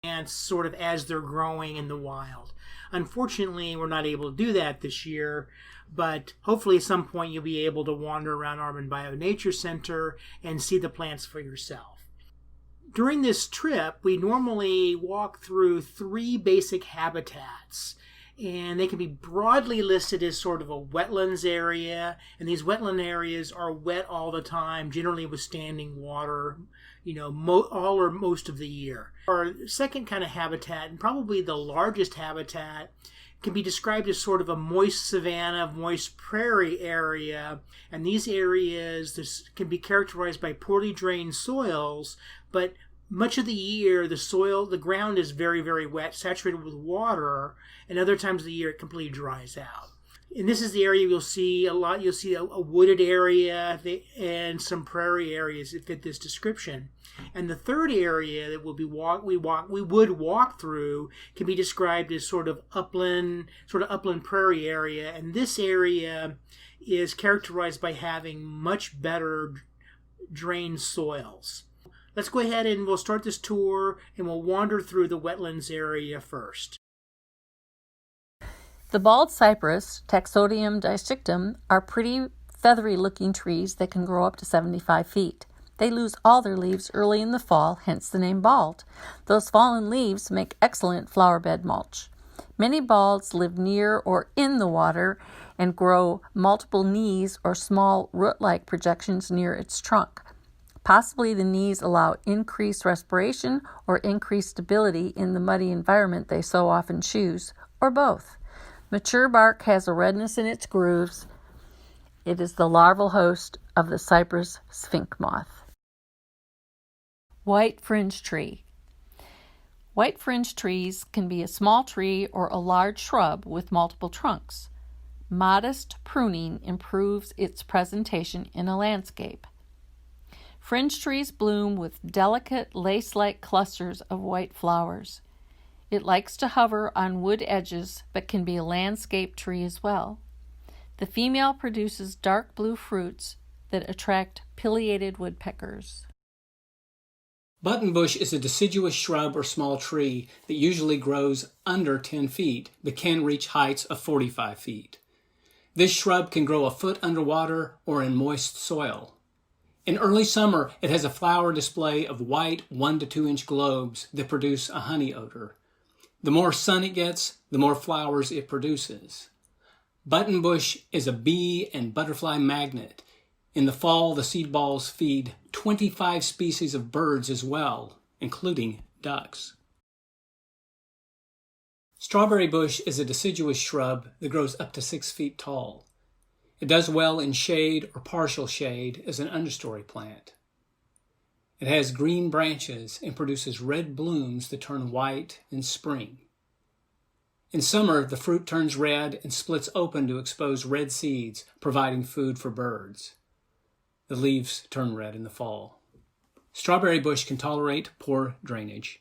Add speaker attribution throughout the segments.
Speaker 1: plants sort of as they're growing in the wild. Unfortunately, we're not able to do that this year, but hopefully at some point you'll be able to wander around Auburn Bio Nature Center and see the plants for yourself. During this trip, we normally walk through 3 basic habitats, and they can be broadly listed as sort of a wetlands area, and these wetland areas are wet all the time, generally with standing water, all or most of the year. Our second kind of habitat, and probably the largest habitat, can be described as sort of a moist savanna, moist prairie area, and these areas can be characterized by poorly drained soils, but much of the year the ground is very, very wet, saturated with water, and other times of the year it completely dries out. And this is the area you'll see a lot. You'll see a wooded area and some prairie areas that fit this description. And the third area that we would walk through can be described as sort of upland prairie area. And this area is characterized by having much better drained soils. Let's go ahead and we'll start this tour and we'll wander through the wetlands area first.
Speaker 2: The bald cypress, Taxodium distinctum, are pretty feathery looking trees that can grow up to 75 feet. They lose all their leaves early in the fall, hence the name bald. Those fallen leaves make excellent flower bed mulch. Many balds live near or in the water and grow multiple knees or small root-like projections near its trunk. Possibly the knees allow increased respiration or increased stability in the muddy environment they so often choose, or both. Mature bark has a redness in its grooves. It is the larval host of the cypress sphinx moth. White fringe tree. White fringe trees can be a small tree or a large shrub with multiple trunks. Modest pruning improves its presentation in a landscape. Fringe trees bloom with delicate lace-like clusters of white flowers. It likes to hover on wood edges, but can be a landscape tree as well. The female produces dark blue fruits that attract pileated woodpeckers.
Speaker 3: Buttonbush is a deciduous shrub or small tree that usually grows under 10 feet, but can reach heights of 45 feet. This shrub can grow a foot underwater or in moist soil. In early summer, it has a flower display of white 1 to 2 inch globes that produce a honey odor. The more sun it gets, the more flowers it produces. Buttonbush is a bee and butterfly magnet. In the fall, the seed balls feed 25 species of birds as well, including ducks. Strawberry bush is a deciduous shrub that grows up to 6 feet tall. It does well in shade or partial shade as an understory plant. It has green branches and produces red blooms that turn white in spring. In summer, the fruit turns red and splits open to expose red seeds, providing food for birds. The leaves turn red in the fall. Strawberry bush can tolerate poor drainage.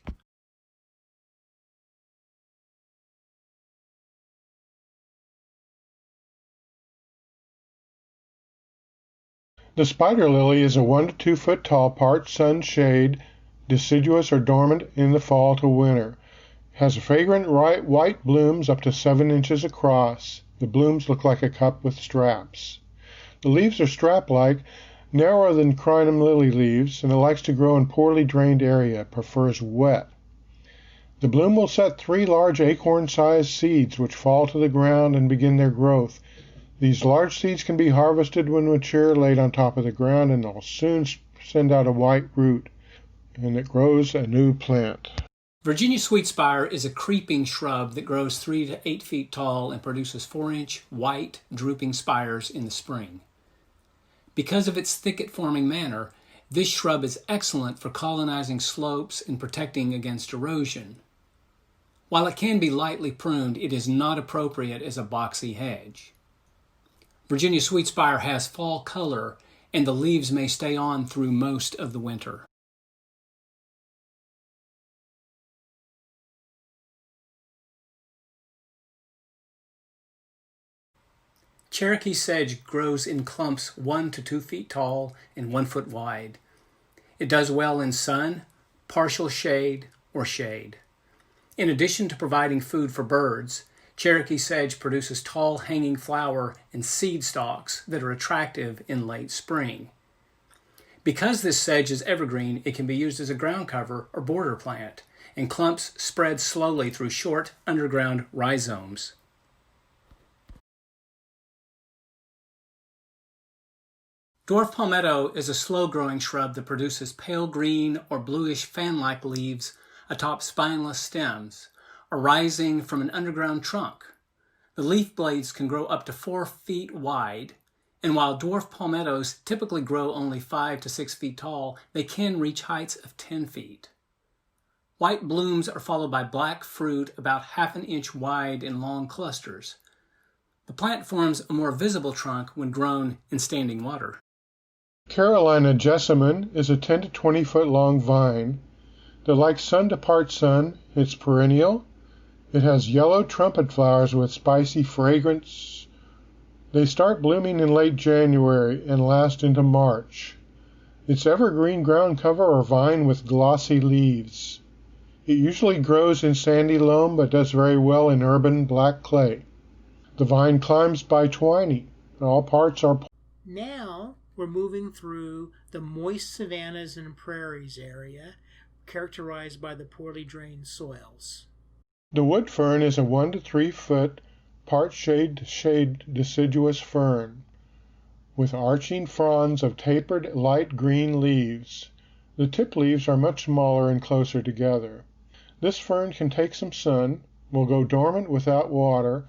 Speaker 4: The spider lily is a 1 to 2 foot tall, part sun shade, deciduous or dormant in the fall to winter. Has fragrant white blooms up to 7 inches across. The blooms look like a cup with straps. The leaves are strap-like, narrower than crinum lily leaves, and it likes to grow in poorly drained area, prefers wet. The bloom will set 3 large acorn-sized seeds which fall to the ground and begin their growth. These large seeds can be harvested when mature, laid on top of the ground, and they'll soon send out a white root, and it grows a new plant.
Speaker 3: Virginia sweetspire is a creeping shrub that grows 3 to 8 feet tall and produces 4-inch white drooping spires in the spring. Because of its thicket-forming manner, this shrub is excellent for colonizing slopes and protecting against erosion. While it can be lightly pruned, it is not appropriate as a boxy hedge. Virginia sweetspire has fall color, and the leaves may stay on through most of the winter. Cherokee sedge grows in clumps 1 to 2 feet tall and 1 foot wide. It does well in sun, partial shade, or shade. In addition to providing food for birds, Cherokee sedge produces tall hanging flower and seed stalks that are attractive in late spring. Because this sedge is evergreen, it can be used as a ground cover or border plant, and clumps spread slowly through short underground rhizomes. Dwarf palmetto is a slow-growing shrub that produces pale green or bluish fan-like leaves atop spineless stems, arising from an underground trunk. The leaf blades can grow up to 4 feet wide, and while dwarf palmettos typically grow only 5 to 6 feet tall, they can reach heights of 10 feet. White blooms are followed by black fruit about half an inch wide in long clusters. The plant forms a more visible trunk when grown in standing water.
Speaker 4: Carolina jessamine is a 10 to 20 foot long vine that, like sun to part sun, it's perennial. It has yellow trumpet flowers with spicy fragrance. They start blooming in late January and last into March. It's evergreen ground cover or vine with glossy leaves. It usually grows in sandy loam but does very well in urban black clay. The vine climbs by twining. All parts are...
Speaker 1: Now we're moving through the moist savannas and prairies area, characterized by the poorly drained soils.
Speaker 4: The wood fern is a 1 to 3 foot part shade deciduous fern with arching fronds of tapered light green leaves. The tip leaves are much smaller and closer together. This fern can take some sun, will go dormant without water,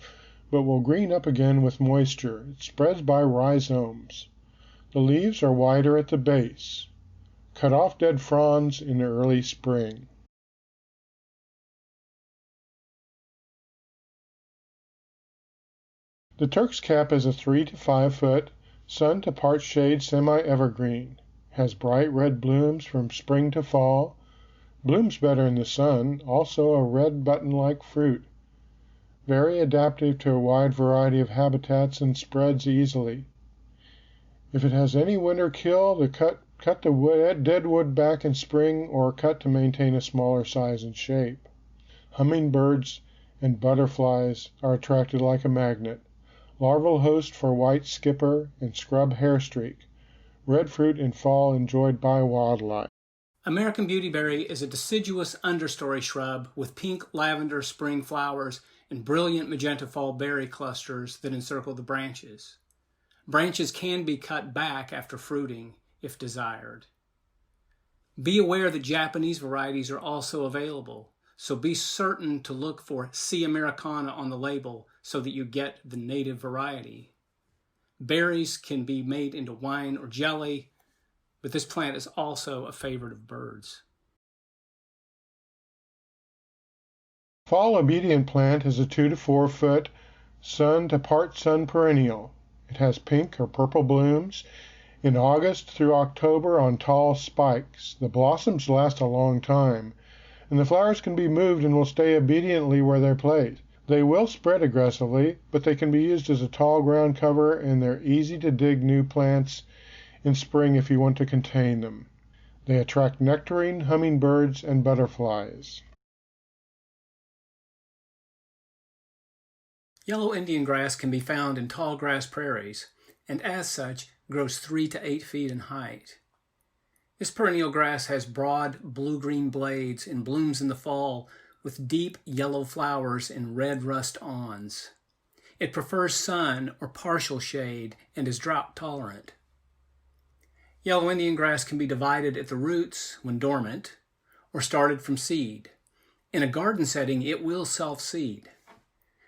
Speaker 4: but will green up again with moisture. It spreads by rhizomes. The leaves are wider at the base. Cut off dead fronds in early spring. The Turk's cap is a 3 to 5 foot, sun to part shade semi-evergreen. Has bright red blooms from spring to fall. Blooms better in the sun, also a red button-like fruit. Very adaptive to a wide variety of habitats and spreads easily. If it has any winter kill, cut the dead wood back in spring or cut to maintain a smaller size and shape. Hummingbirds and butterflies are attracted like a magnet. Larval host for white skipper and scrub hairstreak. Red fruit in fall enjoyed by wildlife.
Speaker 3: American beautyberry is a deciduous understory shrub with pink lavender spring flowers and brilliant magenta fall berry clusters that encircle the branches. Branches can be cut back after fruiting if desired. Be aware that Japanese varieties are also available, so be certain to look for C. americana on the label so that you get the native variety. Berries can be made into wine or jelly, but this plant is also a favorite of birds.
Speaker 4: Fall obedient plant is a 2 to 4 foot, sun to part sun perennial. It has pink or purple blooms in August through October on tall spikes. The blossoms last a long time, and the flowers can be moved and will stay obediently where they're placed. They will spread aggressively, but they can be used as a tall ground cover, and they're easy to dig new plants in spring if you want to contain them. They attract nectarine, hummingbirds, and butterflies.
Speaker 3: Yellow Indian grass can be found in tall grass prairies, and as such, grows 3 to 8 feet in height. This perennial grass has broad blue-green blades and blooms in the fall with deep yellow flowers and red rust awns. It prefers sun or partial shade and is drought tolerant. Yellow Indian grass can be divided at the roots when dormant or started from seed. In a garden setting, it will self-seed.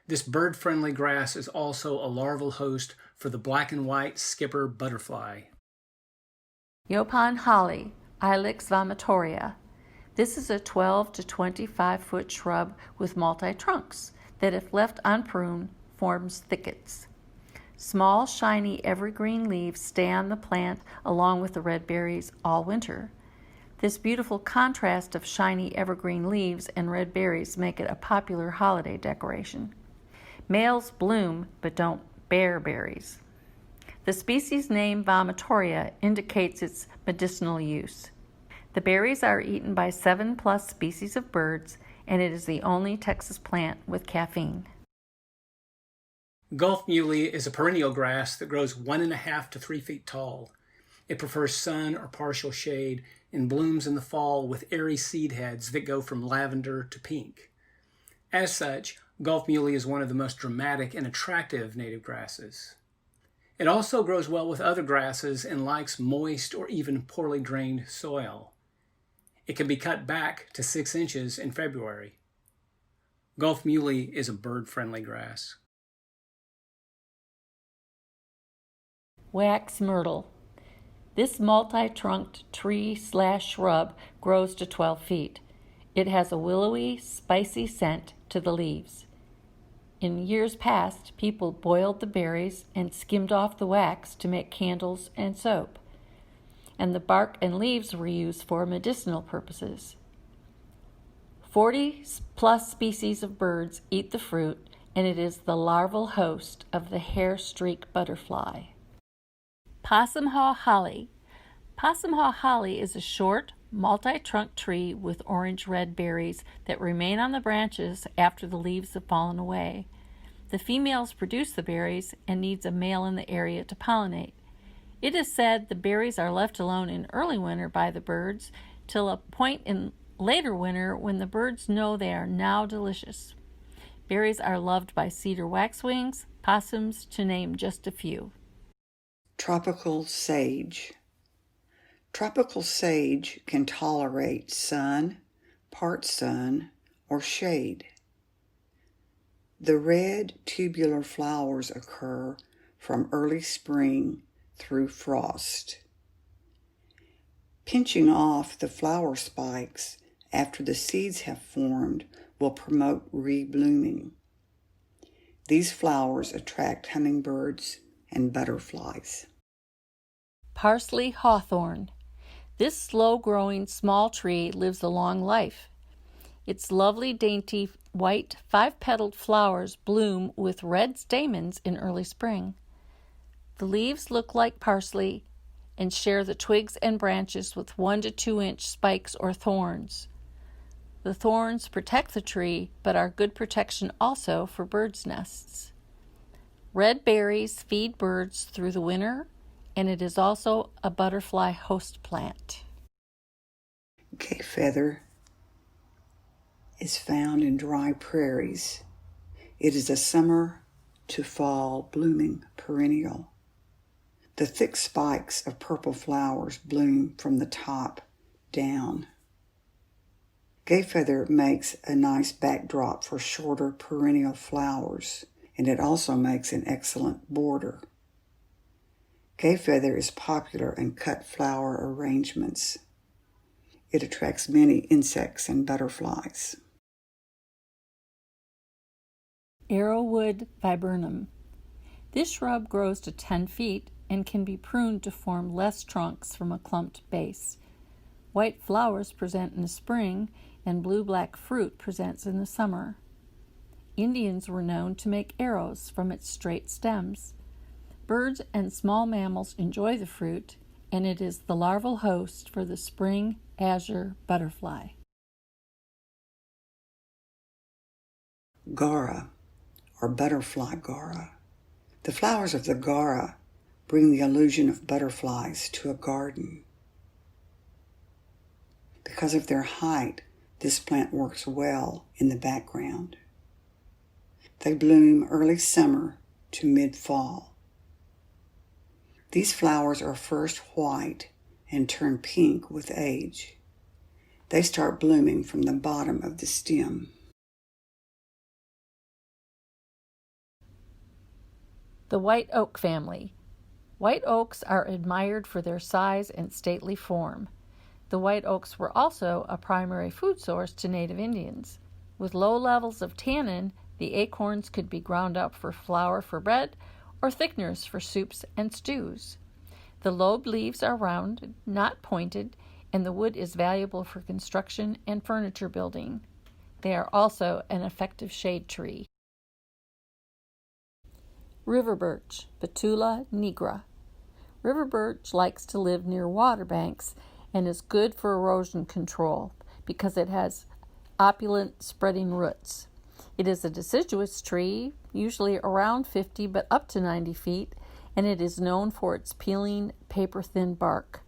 Speaker 3: This bird-friendly grass is also a larval host for the black and white skipper butterfly.
Speaker 2: Yaupon holly, Ilex vomitoria. This is a 12 to 25 foot shrub with multi-trunks that, if left unpruned, forms thickets. Small, shiny, evergreen leaves stay on the plant along with the red berries all winter. This beautiful contrast of shiny evergreen leaves and red berries make it a popular holiday decoration. Males bloom but don't bear berries. The species name vomitoria indicates its medicinal use. The berries are eaten by 7+ species of birds and it is the only Texas plant with caffeine.
Speaker 3: Gulf muley is a perennial grass that grows 1.5 to 3 feet tall. It prefers sun or partial shade and blooms in the fall with airy seed heads that go from lavender to pink. As such, Gulf muley is one of the most dramatic and attractive native grasses. It also grows well with other grasses and likes moist or even poorly drained soil. It can be cut back to 6 inches in February. Gulf muley is a bird-friendly grass.
Speaker 2: Wax myrtle. This multi-trunked tree/shrub grows to 12 feet. It has a willowy, spicy scent to the leaves. In years past, people boiled the berries and skimmed off the wax to make candles and soap, and the bark and leaves were used for medicinal purposes. 40+ species of birds eat the fruit, and it is the larval host of the hair-streak butterfly. Possum-haw holly. Possum-haw holly is a short, multi-trunk tree with orange-red berries that remain on the branches after the leaves have fallen away. The females produce the berries and needs a male in the area to pollinate. It is said the berries are left alone in early winter by the birds till a point in later winter when the birds know they are now delicious. Berries are loved by cedar waxwings, possums, to name just a few.
Speaker 5: Tropical sage. Tropical sage can tolerate sun, part sun, or shade. The red tubular flowers occur from early spring through frost. Pinching off the flower spikes after the seeds have formed will promote reblooming. These flowers attract hummingbirds and butterflies.
Speaker 2: Parsley hawthorn. This slow-growing small tree lives a long life. Its lovely, dainty, white, 5-petaled flowers bloom with red stamens in early spring. The leaves look like parsley and share the twigs and branches with 1 to 2 inch spikes or thorns. The thorns protect the tree, but are good protection also for birds' nests. Red berries feed birds through the winter, and it is also a butterfly host plant.
Speaker 5: Gay feather is found in dry prairies. It is a summer to fall blooming perennial. The thick spikes of purple flowers bloom from the top down. Gay feather makes a nice backdrop for shorter perennial flowers, and it also makes an excellent border. Gay feather is popular in cut flower arrangements. It attracts many insects and butterflies.
Speaker 2: Arrowwood viburnum. This shrub grows to 10 feet and can be pruned to form less trunks from a clumped base. White flowers present in the spring, and blue-black fruit presents in the summer. Indians were known to make arrows from its straight stems. Birds and small mammals enjoy the fruit, and it is the larval host for the spring azure butterfly.
Speaker 5: Gaura, or butterfly gaura. The flowers of the gaura bring the illusion of butterflies to a garden. Because of their height, this plant works well in the background. They bloom early summer to mid-fall. These flowers are first white and turn pink with age. They start blooming from the bottom of the stem.
Speaker 2: The white oak family. White oaks are admired for their size and stately form. The white oaks were also a primary food source to native Indians. With low levels of tannin, the acorns could be ground up for flour for bread or thickeners for soups and stews. The lobed leaves are round, not pointed, and the wood is valuable for construction and furniture building. They are also an effective shade tree. River birch, Betula nigra. River birch likes to live near water banks and is good for erosion control because it has opulent spreading roots. It is a deciduous tree, usually around 50 but up to 90 feet, and it is known for its peeling, paper-thin bark.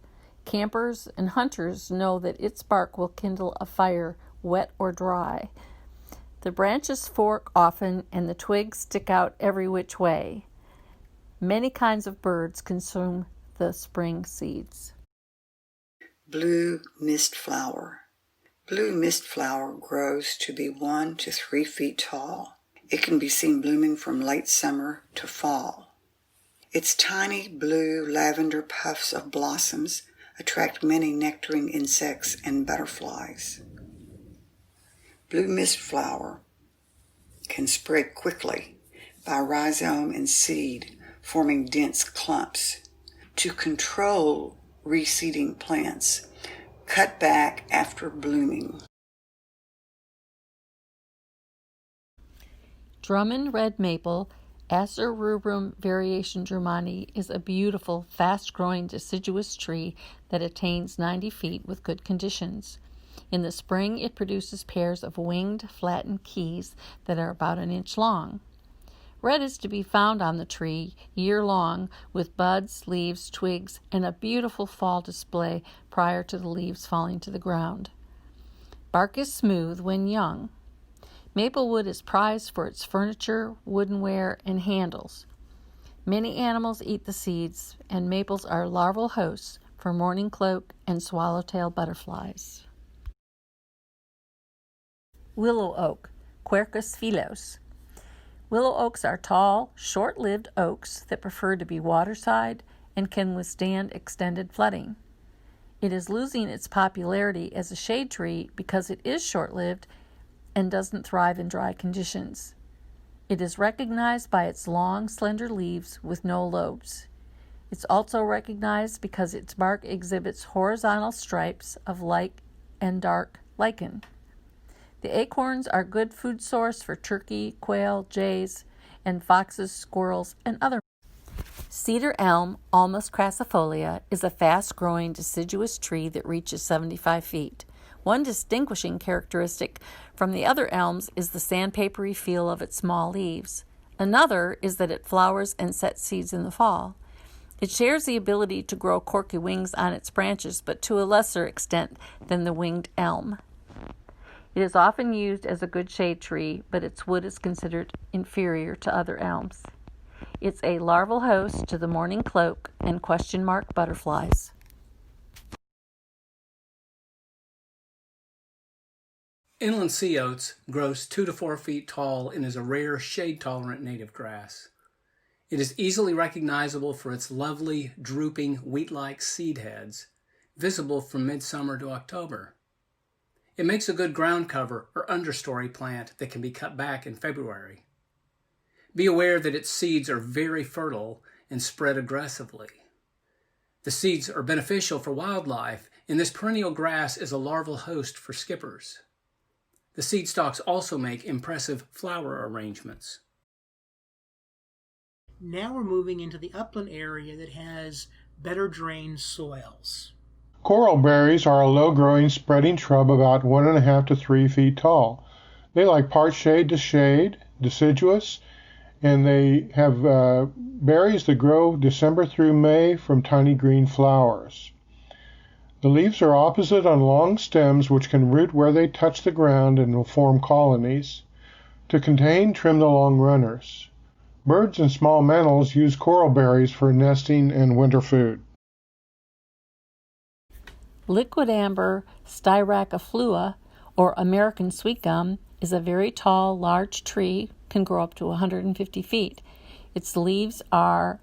Speaker 2: Campers and hunters know that its bark will kindle a fire, wet or dry. The branches fork often, and the twigs stick out every which way. Many kinds of birds consume the spring seeds.
Speaker 5: Blue mist flower. Blue mist flower grows to be 1 to 3 feet tall. It can be seen blooming from late summer to fall. Its tiny blue lavender puffs of blossoms attract many nectaring insects and butterflies. Blue mist flower can spread quickly by rhizome and seed, forming dense clumps. To control reseeding plants, cut back after blooming.
Speaker 2: Drummond red maple, Acer rubrum variation Drummondii, is a beautiful, fast-growing deciduous tree that attains 90 feet with good conditions. In the spring, it produces pairs of winged, flattened keys that are about an inch long. Red is to be found on the tree year-long with buds, leaves, twigs, and a beautiful fall display prior to the leaves falling to the ground. Bark is smooth when young. Maplewood is prized for its furniture, woodenware, and handles. Many animals eat the seeds, and maples are larval hosts for mourning cloak and swallowtail butterflies. Willow oak, Quercus phylos. Willow oaks are tall, short-lived oaks that prefer to be waterside and can withstand extended flooding. It is losing its popularity as a shade tree because it is short-lived and doesn't thrive in dry conditions. It is recognized by its long, slender leaves with no lobes. It's also recognized because its bark exhibits horizontal stripes of light and dark lichen. The acorns are a good food source for turkey, quail, jays, and foxes, squirrels, and other. Cedar elm, Ulmus crassifolia, is a fast-growing deciduous tree that reaches 75 feet. One distinguishing characteristic from the other elms is the sandpapery feel of its small leaves. Another is that it flowers and sets seeds in the fall. It shares the ability to grow corky wings on its branches, but to a lesser extent than the winged elm. It is often used as a good shade tree, but its wood is considered inferior to other elms. It's a larval host to the mourning cloak and question mark butterflies.
Speaker 3: Inland sea oats grows 2 to 4 feet tall and is a rare shade-tolerant native grass. It is easily recognizable for its lovely, drooping, wheat-like seed heads, visible from midsummer to October. It makes a good ground cover or understory plant that can be cut back in February. Be aware that its seeds are very fertile and spread aggressively. The seeds are beneficial for wildlife, and this perennial grass is a larval host for skippers. The seed stalks also make impressive flower arrangements.
Speaker 1: Now we're moving into the upland area that has better drained soils.
Speaker 4: Coral berries are a low-growing spreading shrub about 1.5 to 3 feet tall. They like part shade to shade, deciduous, and they have berries that grow December through May from tiny green flowers. The leaves are opposite on long stems which can root where they touch the ground and will form colonies. To contain, trim the long runners. Birds and small mammals use coral berries for nesting and winter food.
Speaker 2: Liquid amber Styraciflua, or American sweet gum, is a very tall, large tree, can grow up to 150 feet. Its leaves are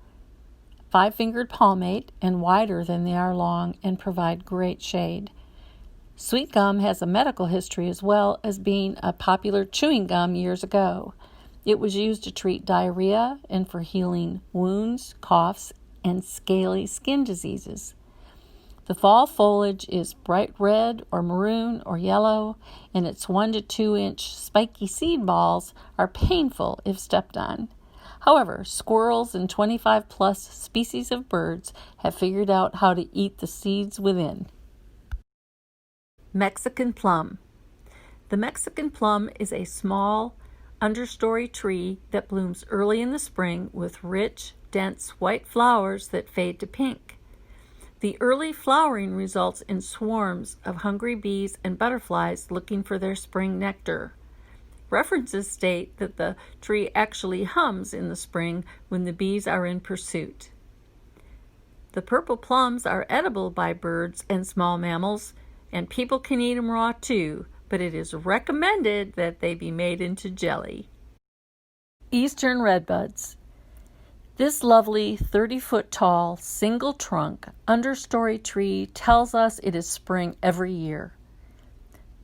Speaker 2: 5-fingered palmate and wider than they are long and provide great shade. Sweet gum has a medical history as well as being a popular chewing gum years ago. It was used to treat diarrhea and for healing wounds, coughs, and scaly skin diseases. The fall foliage is bright red or maroon or yellow, and its 1 to 2 inch spiky seed balls are painful if stepped on. However, squirrels and 25 plus species of birds have figured out how to eat the seeds within. Mexican plum. The Mexican plum is a small understory tree that blooms early in the spring with rich, dense white flowers that fade to pink. The early flowering results in swarms of hungry bees and butterflies looking for their spring nectar. References state that the tree actually hums in the spring when the bees are in pursuit. The purple plums are edible by birds and small mammals, and people can eat them raw too, but it is recommended that they be made into jelly. Eastern redbuds. This lovely 30-foot tall, single trunk, understory tree tells us it is spring every year.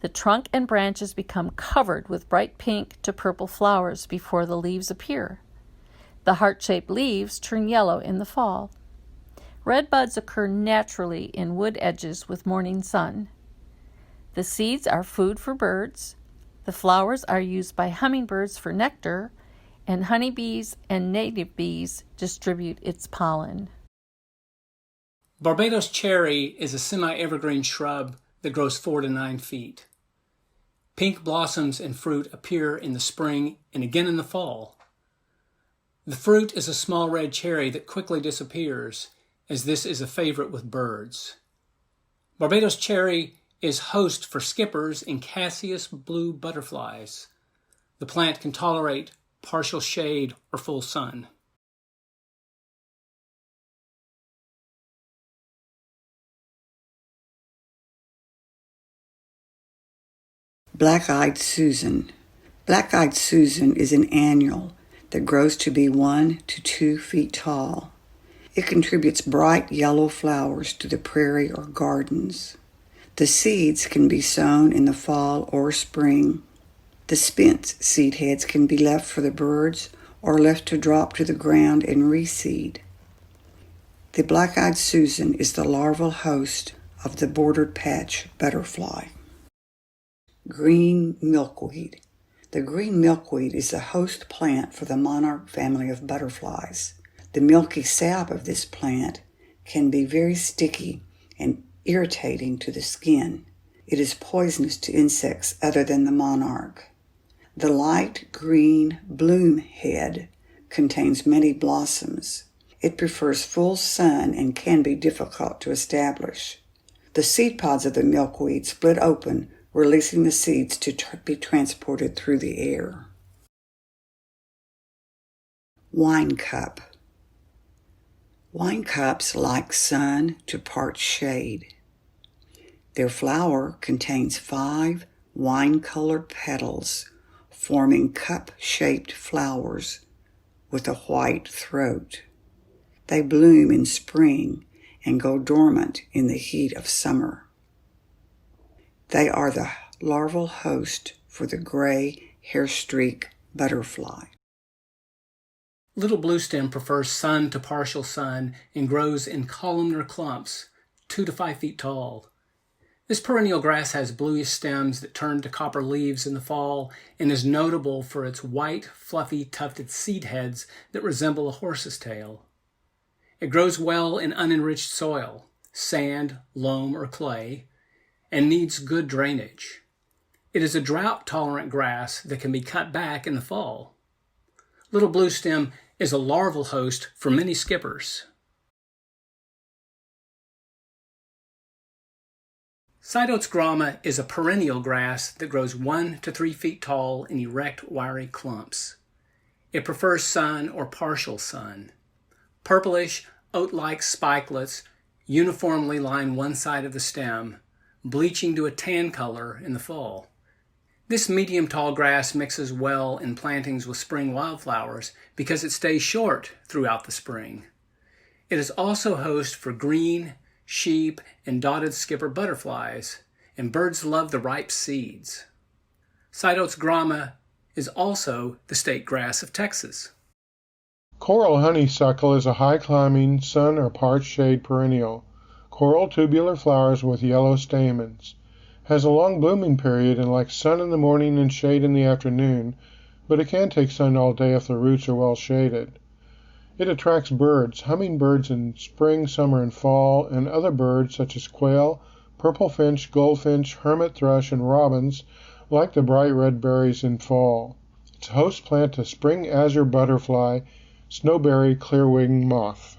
Speaker 2: The trunk and branches become covered with bright pink to purple flowers before the leaves appear. The heart-shaped leaves turn yellow in the fall. Red buds occur naturally in wood edges with morning sun. The seeds are food for birds. The flowers are used by hummingbirds for nectar, and honeybees and native bees distribute its pollen.
Speaker 3: Barbados cherry is a semi-evergreen shrub that grows 4 to 9 feet. Pink blossoms and fruit appear in the spring and again in the fall. The fruit is a small red cherry that quickly disappears, as this is a favorite with birds. Barbados cherry is host for skippers and Cassius blue butterflies. The plant can tolerate partial shade or full sun.
Speaker 5: Black-eyed Susan. Black-eyed Susan is an annual that grows to be 1 to 2 feet tall. It contributes bright yellow flowers to the prairie or gardens. The seeds can be sown in the fall or spring. The spent seed heads can be left for the birds or left to drop to the ground and reseed. The black-eyed Susan is the larval host of the bordered patch butterfly. Green milkweed. The green milkweed is the host plant for the monarch family of butterflies. The milky sap of this plant can be very sticky and irritating to the skin. It is poisonous to insects other than the monarch. The light green bloom head contains many blossoms. It prefers full sun and can be difficult to establish. The seed pods of the milkweed split open, releasing the seeds to be transported through the air. Wine cup. Wine cups like sun to part shade. Their flower contains 5 wine-colored petals, forming cup-shaped flowers with a white throat. They bloom in spring and go dormant in the heat of summer. They are the larval host for the gray hairstreak butterfly.
Speaker 3: Little bluestem prefers sun to partial sun and grows in columnar clumps, 2 to 5 feet tall. This perennial grass has bluish stems that turn to copper leaves in the fall and is notable for its white, fluffy, tufted seed heads that resemble a horse's tail. It grows well in unenriched soil, sand, loam, or clay, and needs good drainage. It is a drought-tolerant grass that can be cut back in the fall. Little bluestem is a larval host for many skippers. Sidotes grama is a perennial grass that grows 1 to 3 feet tall in erect, wiry clumps. It prefers sun or partial sun. Purplish, oat-like spikelets uniformly line one side of the stem, bleaching to a tan color in the fall. This medium-tall grass mixes well in plantings with spring wildflowers because it stays short throughout the spring. It is also host for green, sheep, and dotted skipper butterflies, and birds love the ripe seeds. Sidotes grama is also the state grass of Texas.
Speaker 4: Coral honeysuckle is a high-climbing, sun or part-shade perennial. Coral tubular flowers with yellow stamens. Has a long blooming period and likes sun in the morning and shade in the afternoon, but it can take sun all day if the roots are well shaded. It attracts birds, hummingbirds in spring, summer, and fall, and other birds such as quail, purple finch, goldfinch, hermit thrush, and robins like the bright red berries in fall. Its host plant is spring azure butterfly, snowberry clear-winged moth.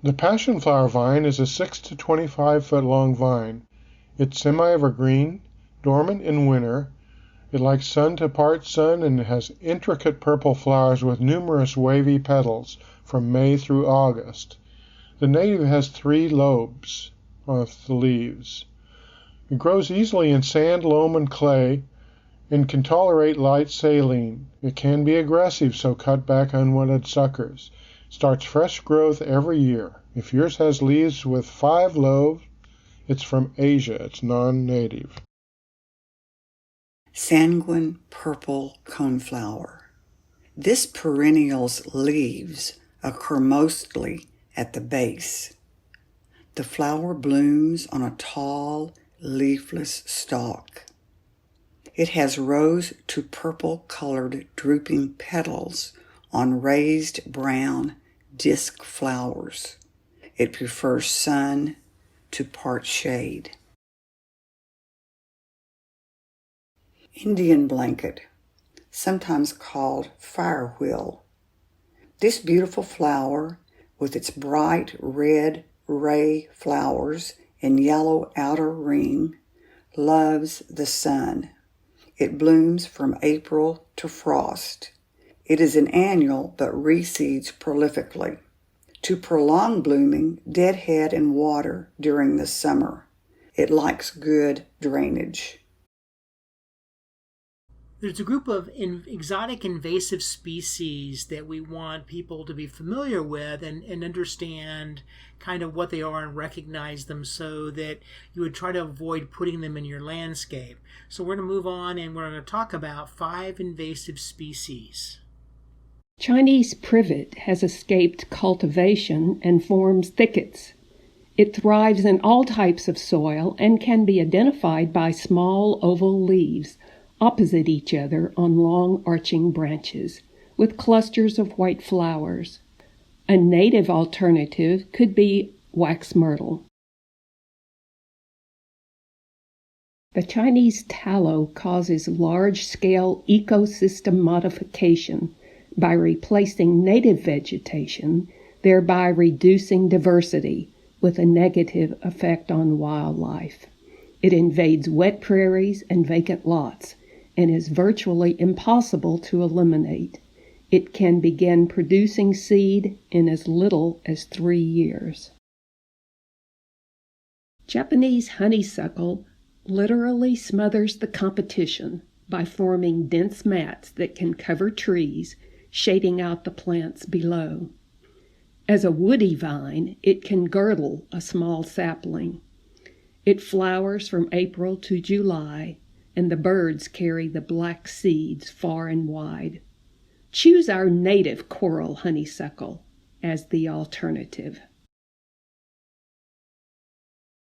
Speaker 4: The passion flower vine is a 6 to 25 foot long vine. It's semi-evergreen, dormant in winter. It likes sun to part sun and has intricate purple flowers with numerous wavy petals from May through August. The native has 3 lobes on the leaves. It grows easily in sand, loam, and clay and can tolerate light saline. It can be aggressive, so cut back unwanted suckers. Starts fresh growth every year. If yours has leaves with 5 lobes, it's from Asia. It's non-native.
Speaker 5: Sanguine purple coneflower. This perennial's leaves occur mostly at the base. The flower blooms on a tall, leafless stalk. It has rose to purple-colored drooping petals on raised brown disc flowers. It prefers sun to part shade. Indian blanket, sometimes called firewheel. This beautiful flower, with its bright red ray flowers and yellow outer ring, loves the sun. It blooms from April to frost. It is an annual but reseeds prolifically. To prolong blooming, deadhead in water during the summer. It likes good drainage.
Speaker 1: There's a group of exotic invasive species that we want people to be familiar with and understand kind of what they are and recognize them so that you would try to avoid putting them in your landscape. So we're going to move on and we're going to talk about 5 invasive species.
Speaker 6: Chinese privet has escaped cultivation and forms thickets. It thrives in all types of soil and can be identified by small oval leaves opposite each other on long arching branches, with clusters of white flowers. A native alternative could be wax myrtle. The Chinese tallow causes large-scale ecosystem modification by replacing native vegetation, thereby reducing diversity with a negative effect on wildlife. It invades wet prairies and vacant lots, and is virtually impossible to eliminate. It can begin producing seed in as little as 3 years. Japanese honeysuckle literally smothers the competition by forming dense mats that can cover trees, shading out the plants below. As a woody vine, it can girdle a small sapling. It flowers from April to July, and the birds carry the black seeds far and wide. Choose our native coral honeysuckle as the alternative.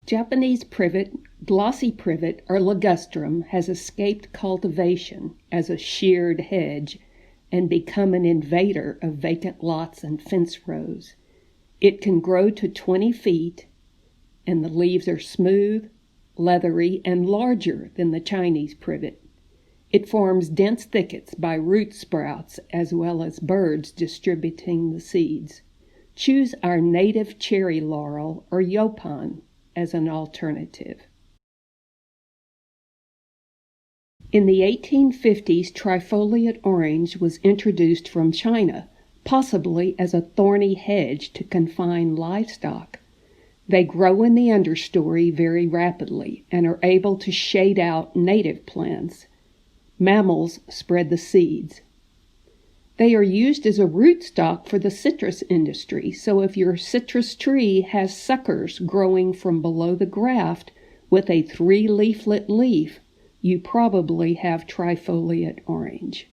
Speaker 6: Japanese privet, glossy privet, or ligustrum has escaped cultivation as a sheared hedge and become an invader of vacant lots and fence rows. It can grow to 20 feet, and the leaves are smooth, leathery, and larger than the Chinese privet. It forms dense thickets by root sprouts as well as birds distributing the seeds. Choose our native cherry laurel or yaupon as an alternative. In the 1850s, trifoliate orange was introduced from China, possibly as a thorny hedge to confine livestock. They grow in the understory very rapidly and are able to shade out native plants. Mammals spread the seeds. They are used as a rootstock for the citrus industry, so if your citrus tree has suckers growing from below the graft with a 3-leaflet leaf, you probably have trifoliate orange.